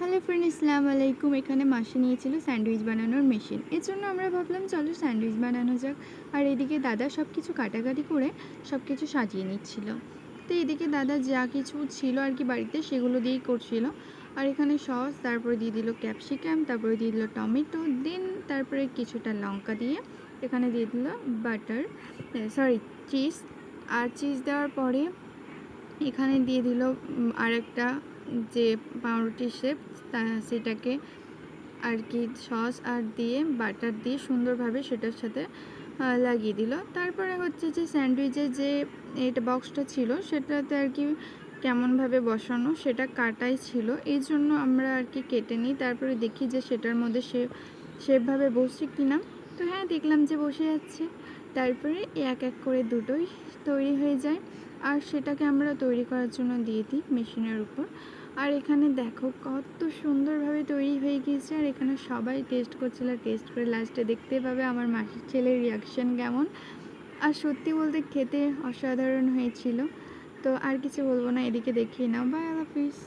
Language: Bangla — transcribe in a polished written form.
হ্যালো ফ্রেন্ড, আসসালামু আলাইকুম। এখানে মাসি নিয়েছিল স্যান্ডউইচ বানানোর মেশিন। এর জন্য আমরা ভাবলাম চলো স্যান্ডউইচ বানানো যাক। আর এদিকে দাদা সব কিছু কাটাকাটি করে সব কিছু সাজিয়ে নিচ্ছিল। তো এদিকে দাদা যা কিছু ছিল আর কি বাড়িতে সেগুলো দিয়েই করছিল। আর এখানে সস, তারপরে দিয়ে দিল ক্যাপসিকাম, তারপরে দিয়ে দিল টমেটো, দেন তারপরে কিছুটা লঙ্কা দিয়ে এখানে দিয়ে দিল বাটার, চিজ। আর চিজ দেওয়ার পরে এখানে দিয়ে দিল আরেকটা যে পাউরুটি শেপ, সেটাকে আর কি সস আর দিয়ে বাটার দিয়ে সুন্দরভাবে সেটার সাথে লাগিয়ে দিল। তারপরে হচ্ছে যে স্যান্ডউইচের যে এটা বক্সটা ছিল সেটাতে আর কি কেমনভাবে বসানো সেটা কাটাই ছিল, এই জন্য আমরা আর কি কেটে নিই। তারপরে দেখি যে সেটার মধ্যে সেভাবে বসছে কিনা। তো হ্যাঁ, দেখলাম যে বসে যাচ্ছে। তারপরে এক এক করে দুটোই তৈরি হয়ে যায়। আর সেটাকে আমরা তৈরি করার জন্য দিয়ে দিই মেশিনের উপর। আর এখানে দেখো কত সুন্দরভাবে তৈরি হয়ে গিয়েছে। আর এখানে সবাই টেস্ট করছিল, টেস্ট করে লাস্টে দেখতে পাবে আমার মাসির ছেলের রিয়াকশান কেমন। আর সত্যি বলতে খেতে অসাধারণ হয়েছিল। তো আর কিছু বলবো না, এদিকে দেখিয়ে নাও। বাই, আল্লাহ হাফিজ।